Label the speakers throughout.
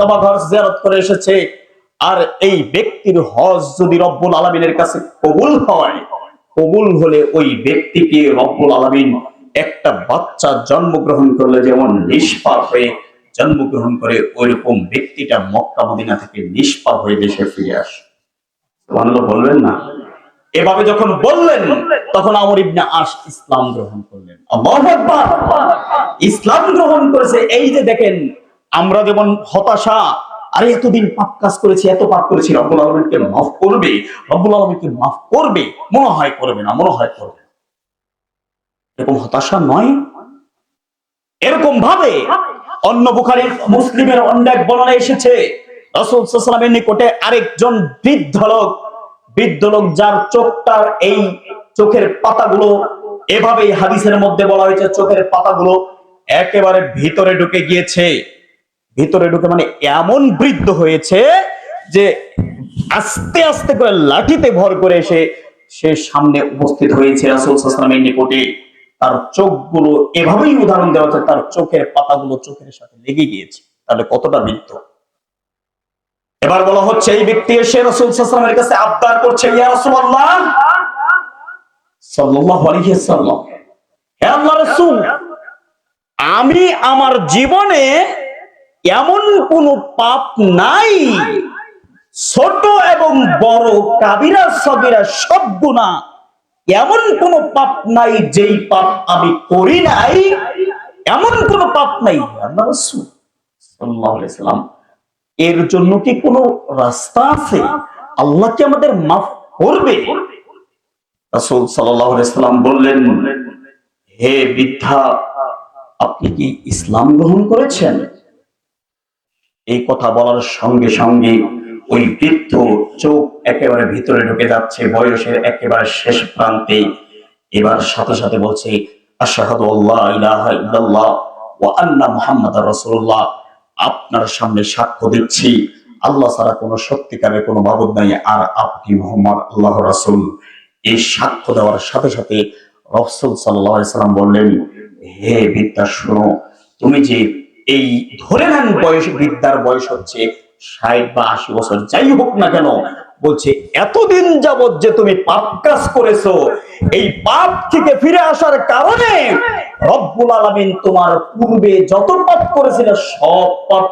Speaker 1: কাবা ঘর জিয়ারত করে এসেছে, আর এই ব্যক্তির হজ যদি রব্বুল আলামিনের কাছে কবুল হয়, কবুল হলে ওই ব্যক্তিকে রব্বুল আলামিন একটা বাচ্চা জন্মগ্রহণ করলে যেমন নিষ্পাপ হয়ে জন্মগ্রহণ করে, ওইরকম ব্যক্তিটা মক্কা মদিনা থেকে নিষ্পাপ হয়ে দেশে ফিরে আসে। সুবহানাল্লাহ বলবেন না? এভাবে যখন বললেন তখন আমর ইবনে আস ইসলাম গ্রহণ করলেন। আল্লাহু আকবার! ইসলাম গ্রহণ করেছে। এই যে দেখেন, আমরা যেমন হতাশা, আরে এতদিন পাপ কাজ করেছি, এত পাপ করেছি, রব্বুল আলামিনকে মাফ করবে, রব্বুল আলামিনকে মাফ করবে, মনে হয় করবে না, মনে হয় করবে, এরকম হতাশা নয়। এরকম ভাবে অন্য বুখারী মুসলিমের অন্য এক বর্ণনায় এসেছে, রাসূল সাল্লাল্লাহু আলাইহি ওয়াসাল্লামের নিকটে আরেকজন বৃদ্ধ লোক যার চোখটার এই চোখের পাতাগুলো, এভাবেই হাদিসের মধ্যে বলা হয়েছে, চোখের পাতাগুলো একেবারে ভিতরে ঢুকে গিয়েছে। ভিতরে ঢুকে মানে এমন বৃদ্ধ হয়েছে যে আস্তে আস্তে করে লাঠিতে ভর করে সে সামনে উপস্থিত হয়েছে রাসূল সাল্লাল্লাহু আলাইহি ওয়াসাল্লামের নিকটে। তার চোখগুলো, এভাবেই উদাহরণ দেওয়া হচ্ছে, তার চোখের পাতাগুলো চোখের সাথে লেগে গিয়েছে। তাহলে কতটা বৃদ্ধ। এবার বলা হচ্ছে, এই ব্যক্তি এসে রাসূল সাল্লাল্লাহু আলাইহি ওয়াসাল্লামের কাছে আবদার করছে, ইয়া রাসূলুল্লাহ সাল্লাল্লাহু আলাইহি ওয়াসাল্লাম, হে আল্লাহর রাসূল, আমি আমার জীবনে এমন কোন পাপ নাই, ছোট এবং বড়, কাবিরা সগীরা সব গুনাহ, এমন কোন পাপ নাই যেই পাপ আমি করি নাই, এমন কোন পাপ নাই। আল্লাহর রাসূল সাল্লাল্লাহু আলাইহি ওয়াসাল্লাম, এর জন্য কি কোনো রাস্তা আছে? আল্লাহ কি আমাদের মাফ করবে? রাসূল সাল্লাল্লাহু আলাইহি ওয়াসাল্লাম বললেন, হে বৃদ্ধা, আপনি কি ইসলাম গ্রহণ করেছেন? এই কথা বলার সঙ্গে সঙ্গে ওই বৃদ্ধ চোখ একেবারে ভিতরে ঢুকে যাচ্ছে, বয়সের একেবারে শেষ প্রান্তে। এবার সাথে সাথে বলছে, আশহাদু আল্লা ইলাহা ইল্লাল্লাহ ওয়া আন্না মুহাম্মাদার রাসূলুল্লাহ, আপনার সামনে সাক্ষ্য দিচ্ছি আল্লাহ ছাড়া কোনো সত্যিকারের কোনো মাবুদ নাই, আর আপনি মুহাম্মদ আল্লাহর রাসূল। এই সাক্ষ্য দেওয়ার সাথে সাথে রাসূল সাল্লাল্লাহু আলাইহি ওয়াসাল্লাম বললেন, হে বৃদ্ধা, শোনো, তুমি যে এই ধরে নেন বৃদ্ধার বয়স হচ্ছে 60 বা 80 বছর, যাই হোক না কেন, বলছে এতদিন যাবত যে তুমি পাপ কাজ করেছো, এই পাপ থেকে ফিরে আসার কারণে রব্বুল আলামিন তোমার পূর্বে যত পাপ করেছিলে সব পাপ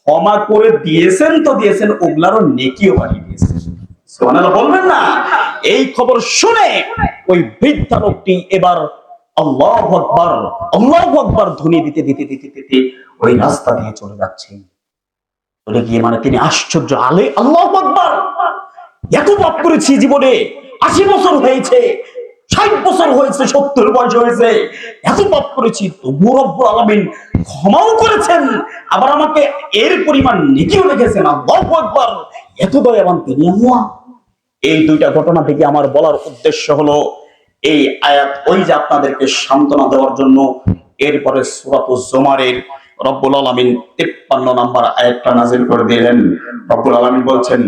Speaker 1: ক্ষমা করে দিয়েছেন, তো দিয়েছেন, ওগুলারও নেকিও বাড়িয়ে দিয়েছেন। সুবহানাল্লাহ বলবেন না? এই খবর শুনে ওই বৃদ্ধা লোকটি এবার আল্লাহু আকবার, আল্লাহু আকবার ধ্বনি দিতে দিতে দিতে দিতে ওই রাস্তা দিয়ে চলে যাচ্ছেন। চলে গিয়ে মানে তিনি আশ্চর্য, আলে আল্লাহু আকবার, এত পাপ করেছি জীবনে, 80 বছর হয়েছে, 60 বছর হয়েছে, 70 বয়স হয়েছে, এত পাপ করেছি, তবু রব্বুল আলামিন ক্ষমাও করেছেন, আবার আমাকে এর পরিমাণ নেকিও লিখেছেন। আল্লাহু আকবার, এত দয়াবান তিনি আল্লাহ। এই দুইটা ঘটনা থেকে আমার বলার উদ্দেশ্য হলো, এই আয়াত ওই যে আপনাদেরকে সান্ত্বনা দেওয়ার জন্য, এরপরে সূরাতুজ জুমারের রব্বুল আলামিন 53 নম্বর আয়াতটা নাযিল করে দিলেন। রব্বুল আলামিন বলছেন,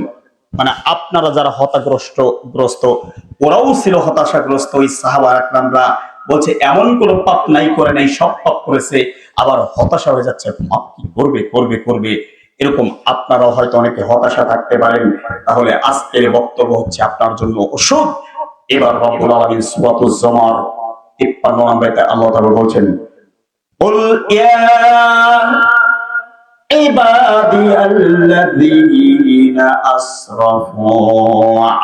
Speaker 1: মানে আপনারা যারা হতাগ্রস্ত, ওরাও ছিল হতাশাগ্রস্ত, ওই সাহাবা একরামরা বলছে এমন কোন পাপ নাই করে নাই, সব পাপ করেছে, আবার হতাশা হয়ে যাচ্ছে, পাপ কি করবে, এরকম আপনারাও হয়তো অনেকে হতাশা থাকতে পারেন। তাহলে আজকের বক্তব্য হচ্ছে আপনার জন্য ওষুধ। এবার রব্বুল আলামিন সূরাতুজ জুমার 53 নম্বরে আল্লাহ তাআলা বলছেন, কুল ইয়া ইবাদিয়াল্লাযীনা আসরাফু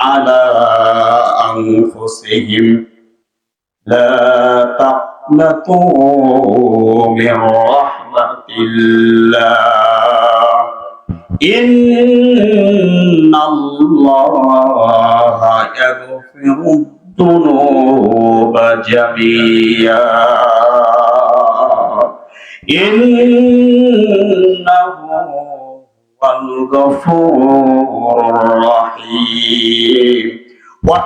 Speaker 1: আলা আনফুসিহিম লা তাকনাতু মির রাহমাতিল্লাহ ইন্নাল্লাহা ইয়াগফিরুদ দুনুবা জামিআ ইন্নাহু হুয়াল গফুরুর রহিম ওয়া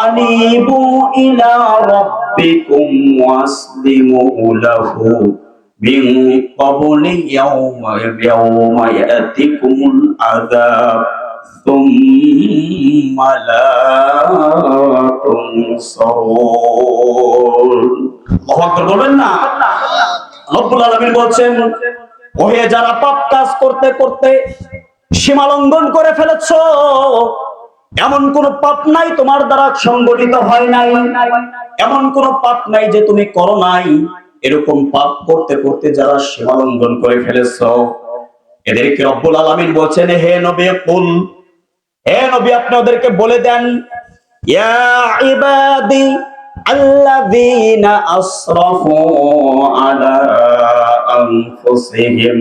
Speaker 1: আনিবু ইলা রাব্বিকুম ওয়াসলিমু লাহু মিন ক্বাবলি ইয়াওমা ইয়াতিকুমুল আযাব সুম্মা লা তুনসারুন। আল্লাহু আকবার বলবেন না? রব্বুল আলামিন বলছেন, ওহে যারা পাপ কাজ করতে করতে সীমা লঙ্ঘন করে ফেলেছো, এমন কোন পাপ নাই তোমার দ্বারা সংগঠিত হয় নাই, এমন কোন পাপ নাই যে তুমি করো নাই। এরকম পাপ করতে করতে যারা সীমা লঙ্ঘন করে ফেলেছো, এদেরকে রব্বুল আলামিন বলছেন, হে নবী কুল, হে নবী আপনি ওদেরকে বলে দেন, ইয়া ইবাদি আল্লাযীনা আসরাফু আলা আনফুসিহিম,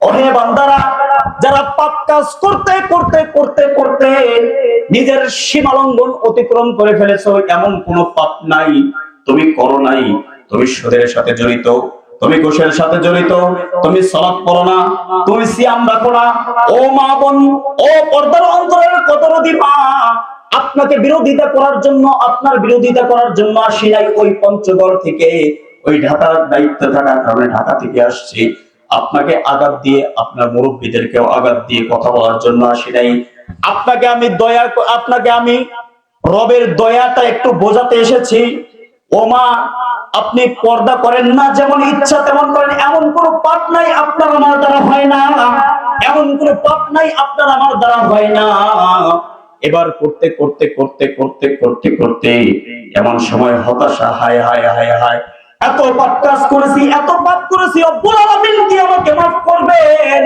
Speaker 1: ওহে বান্দারা যারা পাপ কাজ করতে করতে করতে করতে নিজের সীমা লঙ্ঘন অতিক্রম করে ফেলেছো, এমন কোন পাপ নাই তুমি করো নাই। তুমি সুদের সাথে জড়িত, তুমি ঘুষের সাথে জড়িত, তুমি সালাত পড়ো না, তুমি সিয়াম রাখো না। ও মা বোন, ও পর্দার অন্তরের কদরদি মা, আপনাকে বিরোধিতা করার জন্য, আপনার বিরোধিতা করার জন্য আসি নাই ওই পঞ্চগড় থেকে, ওই ঢাকার দায়িত্ব থাকার কারণে ঢাকা থেকে আসছি। আপনাকে আঘাত দিয়ে, আপনার মুরব্বীদেরকেও আঘাত দিয়ে কথা বলার জন্য আসি নাই। আপনাকে আমি রবের দয়াটা একটু বোঝাতে এসেছি। ও মা, আপনি পর্দা করেন না, যেমন ইচ্ছা তেমন করেন, এমন কোন পাপ নাই আপনার আমার দ্বারা হয় না, এমন কোন পাপ নাই আপনার আমার দ্বারা হয় না। এবার করতে করতে করতে করতে করতে করতে এমন সময় হতাশা, হায় হায় হায় হায়, এত পাপ কাজ করেছি, এত পাপ করেছি, রব্বুল আলামিন কি আমাকে মাফ করবেন?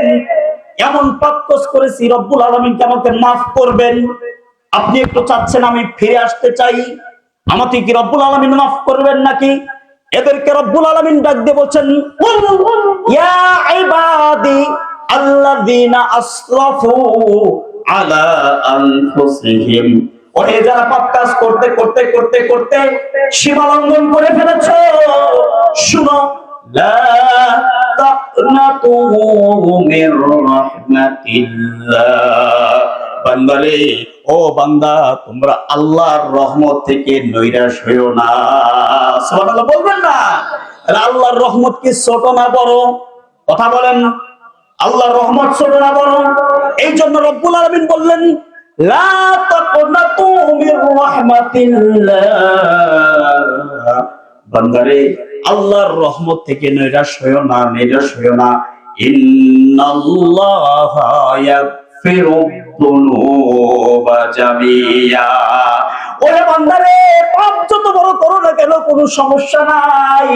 Speaker 1: এমন পাপ কাজ করেছি, রব্বুল আলামিন কি আমাকে মাফ করবেন? আপনি একটু চাচ্ছেন আমি ফিরে আসতে চাই, আমাকে কি রব্বুল আলামিন মাফ করবেন নাকি? এদেরকে রব্বুল আলামিন ডাক দিয়ে বলছেন, ইয়া ইবাদি আল্লাযীনা আসরাফু আলা আনফুসিহিম, ওহে যারা পাপ কাজ করতে করতে করতে করতে সীমা লঙ্ঘন করে ফেলেছো, শুনো, লা তাকনাতু মির রাহমাতিল্লাহ, বান্দারে, ও বান্দা, তোমরা আল্লাহর রহমত থেকে নৈরাশ হইও না। সুবহানাল্লাহ বলবেন না? আল্লাহর রহমত কি ছোট না বড়? কথা বলেন, আল্লাহর রহমত ছোট না বড়? এই জন্য রব্বুল আলামিন বললেন, লা তাকনাতু মির রাহমাতিল্লাহ, বান্দারে আল্লাহর রহমত থেকে নৈরাশ হইও না, নিরাশ হইও না। ইন্নাল্লাহা ইয়াগফিরু যুনুবা জামিয়া, ওরে বান্দারে, পাপ যত বড় করো না কেন কোনো সমস্যা নাই।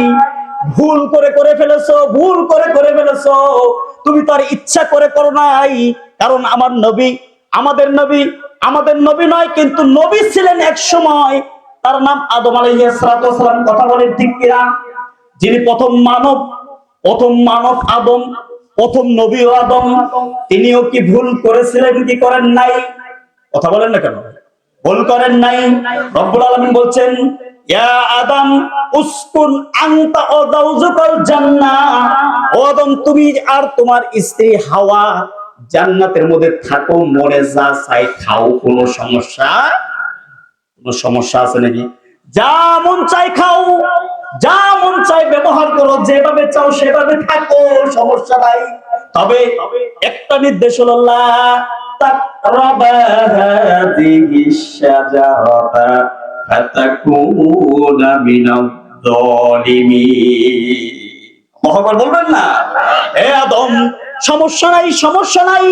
Speaker 1: ভুল করে করে ফেলেছো, ভুল করে করে ফেলেছো, তুমি তার ইচ্ছা করে করো নাই। কারণ আমার নবী, আমাদের নবী নয়, কিন্তু নবী ছিলেন এক সময়, তার নাম আদম আলাইহিস সালাম। কথা বলেন ঠিক কিনা? যিনি প্রথম মানব আদম, প্রথম নবী আদম, তিনিও কি ভুল করেছিলেন কি করেন নাই? কথা বলেন না কেন? ভুল করেন নাই। রব্বুল আলামিন বলছেন, ইয়া আদম উসকুন আনতা ওয়া যাওজুকাল জান্নাহ, ও আদম তুমি আর তোমার স্ত্রী হাওয়া জান্নাতের মধ্যে থাকো, মরে যা চাই খাও, কোনো সমস্যা আছে নাকি? যা মন চাই খাও, যা মন চাই ব্যবহার করো, যেভাবে চাও সেভাবে থাকো, সমস্যা নাই। তবে একটা নির্দেশ হলো, লা তাকরাবা হাযিহিশ শাজারাতা ফাতাকুনা মিনাজ জালিমিন। মহাবার বলবেন না? হে আদম, সমস্যা নাই,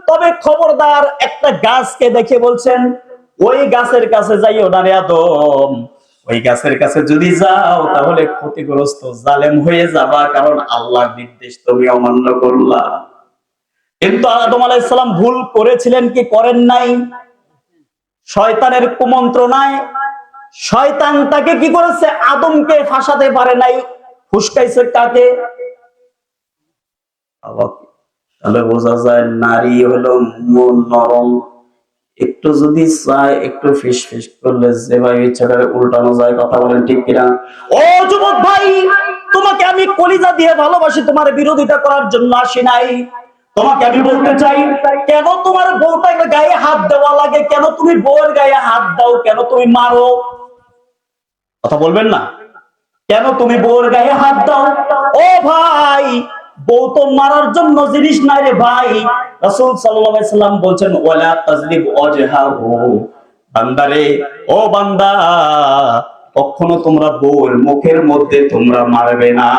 Speaker 1: তবে খবরদার, একটা গাছকে দেখে বলছেন, ওই গাছের কাছে যাইও না রে আদম, ওই গাছের কাছে যদি যাও তাহলে ক্ষতিগ্রস্ত জালেম হয়ে যাবা, কারণ আল্লাহর নির্দেশ তুমি অমান্য করলা। কিন্তু আদম আলাইহিস সালাম ভুল করেছিলেন কি করেন নাই? শয়তানের কুমন্ত্রণায় শয়তান তাকে কি করেছে? আদমকে ফাঁসাতে পারে নাই, ফুসকাইছে কাকে? তাহলে বোঝা যায় নারী হলো মন নরম, একটু যদি চায়, একটু ফিস ফিস করলে যেভাবে ইচ্ছা করে উল্টানো যায়। কথা বলেন ঠিক কিনা? ও যুবক ভাই, তোমাকে আমি কলিজা দিয়ে ভালোবাসি, তোমার বিরোধিতা করার জন্য আসি নাই। তোমাকে আমি বলতে চাই, কেন তোমার বউটাকে গায়ে হাত দেওয়া লাগে? কেন তুমি বউয়ের গায়ে হাত দাও? কেন তুমি মারো? কথা বলবেন না? কেন তুমি বউয়ের গায়ে হাত দাও? ও ভাই, বউ তো মারার জন্য জিনিস নাই রে ভাই। রাসূল সাল্লাল্লাহু আলাইহি সাল্লাম বলছেন, ওয়ালা তাজলিব ওয়াজহাহু, বান্দারে, ও বান্দা, কখনো তোমরা বউয়ের মুখের মধ্যে তোমরা মারবে না।